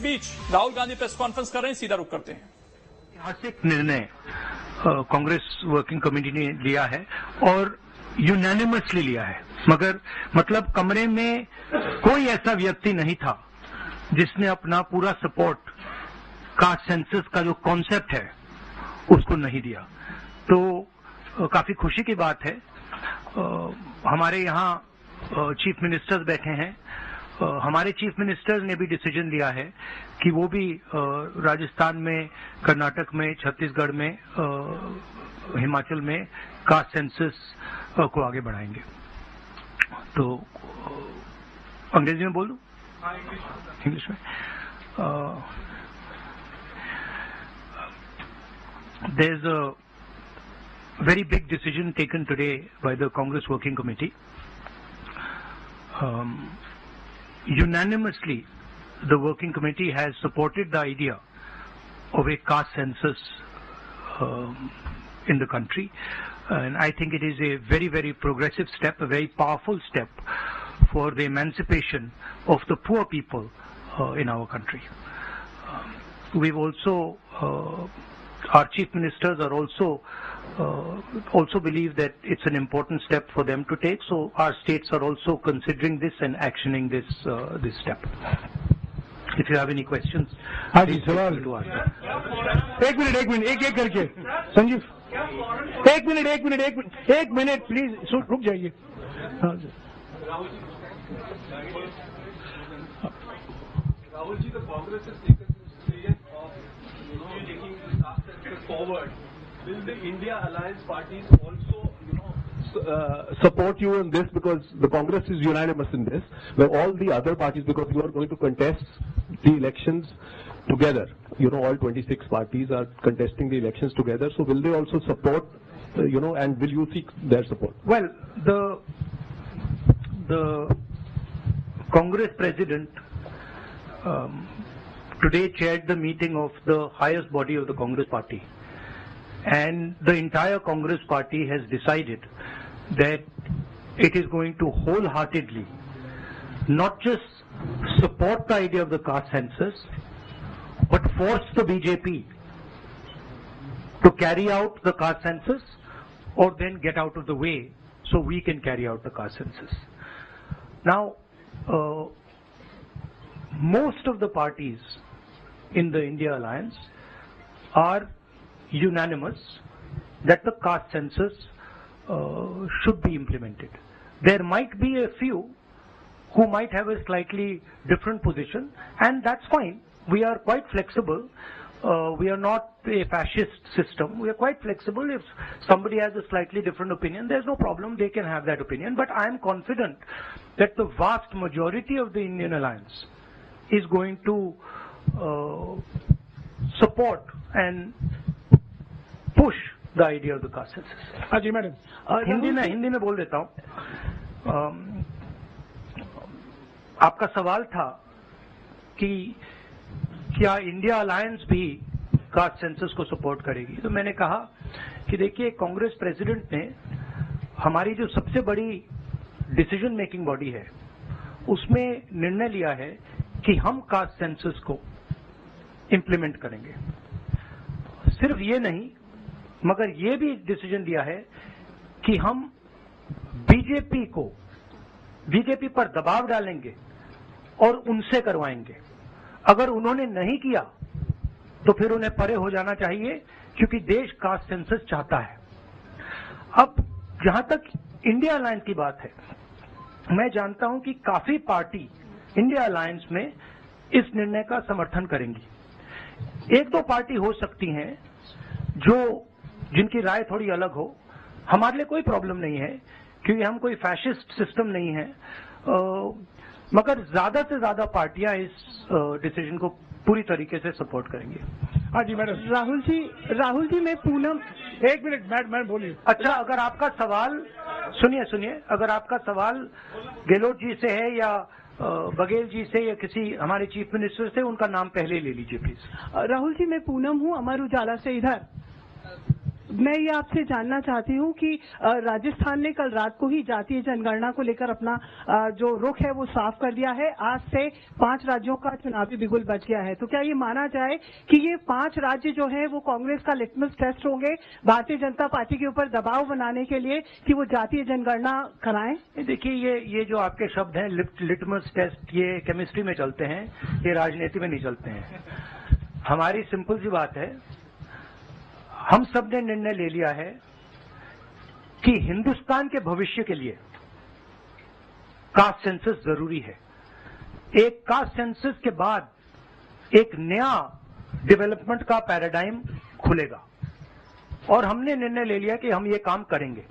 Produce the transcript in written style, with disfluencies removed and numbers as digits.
बीच Rahul Gandhi press conference कर रहे हैं, सीधा रुख करते हैं। ऐतिहासिक निर्णय कांग्रेस वर्किंग कमेटी ने लिया है और यूनानिमसली लिया है, मगर मतलब कमरे में कोई ऐसा व्यक्ति नहीं था जिसने अपना पूरा सपोर्ट कास्ट सेंसस का जो कॉन्सेप्ट है उसको नहीं दिया। तो काफी खुशी की बात है। हमारे यहाँ चीफ मिनिस्टर्स बैठे हैं, हमारे चीफ मिनिस्टर्स ने भी डिसीजन लिया है कि वो भी राजस्थान में, कर्नाटक में, छत्तीसगढ़ में, हिमाचल में कास्ट सेंसस को आगे बढ़ाएंगे। तो अंग्रेजी में बोल दूं? इंग्लिश में। There is a very big decision taken today by the Congress working committee. Unanimously, the working committee has supported the idea of a caste census in the country, and I think it is a very, very progressive step, a very powerful step for the emancipation of the poor people in our country. We've also, our chief ministers are also believe that it's an important step for them to take. So our states are also considering this and actioning this step. If you have any questions, please feel free to ask. एक minute एक करके संजीव, एक minute please रुक जाइए। Rahul ji, the Congress has taken this decision of taking the caste census forward. Will the India Alliance parties also, support you in this, because the Congress is unanimous in this, where all the other parties, because you are going to contest the elections together, all 26 parties are contesting the elections together, so will they also support, and will you seek their support? Well, the Congress president today chaired the meeting of the highest body of the Congress party. And the entire Congress party has decided that it is going to wholeheartedly not just support the idea of the caste census, but force the BJP to carry out the caste census or then get out of the way so we can carry out the caste census. Now, most of the parties in the India Alliance are unanimous that the caste census should be implemented. There might be a few who might have a slightly different position, and that's fine. We are quite flexible. We are not a fascist system. We are quite flexible. If somebody has a slightly different opinion, there's no problem. They can have that opinion. But I am confident that the vast majority of the Indian Alliance is going to support and push the idea of the caste census. हाँ जी madam, Hindi में बोल देता हूँ। आपका सवाल था कि क्या इंडिया अलायंस भी कास्ट सेंसस को सपोर्ट करेगी, तो मैंने कहा कि देखिए, कांग्रेस प्रेसिडेंट ने हमारी जो सबसे बड़ी डिसीजन मेकिंग बॉडी है उसमें निर्णय लिया है कि हम कास्ट सेंसस को इंप्लीमेंट करेंगे। सिर्फ ये नहीं, मगर ये भी डिसीजन लिया है कि हम बीजेपी पर दबाव डालेंगे और उनसे करवाएंगे। अगर उन्होंने नहीं किया तो फिर उन्हें परे हो जाना चाहिए, क्योंकि देश कास्ट सेंसस चाहता है। अब जहां तक इंडिया अलायंस की बात है, मैं जानता हूं कि काफी पार्टी इंडिया अलायंस में इस निर्णय का समर्थन करेंगी। एक दो पार्टी हो सकती हैं जिनकी राय थोड़ी अलग हो। हमारे लिए कोई प्रॉब्लम नहीं है, क्योंकि हम कोई फैशिस्ट सिस्टम नहीं है, मगर ज्यादा से ज्यादा पार्टियां इस डिसीजन को पूरी तरीके से सपोर्ट करेंगी। हाँ जी मैडम। राहुल जी मैं पूनम, एक मिनट मैडम बोलिए। अच्छा, अगर आपका सवाल सुनिए, अगर आपका सवाल गहलोत जी से है या बघेल जी से या किसी हमारे चीफ मिनिस्टर से, उनका नाम पहले ले लीजिए प्लीज। राहुल जी मैं पूनम हूँ, अमर उजाला से। इधर मैं ये आपसे जानना चाहती हूँ कि राजस्थान ने कल रात को ही जातीय जनगणना को लेकर अपना जो रुख है वो साफ कर दिया है। आज से 5 राज्यों का चुनावी बिगुल बच गया है। तो क्या ये माना जाए कि ये 5 राज्य जो है वो कांग्रेस का लिटमस टेस्ट होंगे भारतीय जनता पार्टी के ऊपर दबाव बनाने के लिए कि वो जातीय जनगणना कराएं? देखिए, ये जो आपके शब्द हैं लिटमस टेस्ट, ये केमिस्ट्री में चलते हैं, ये राजनीति में नहीं चलते हैं। हमारी सिंपल सी बात है, हम सब ने निर्णय ले लिया है कि हिंदुस्तान के भविष्य के लिए कास्ट सेंसस जरूरी है। एक कास्ट सेंसस के बाद एक नया डेवलपमेंट का पैराडाइम खुलेगा और हमने निर्णय ले लिया कि हम ये काम करेंगे।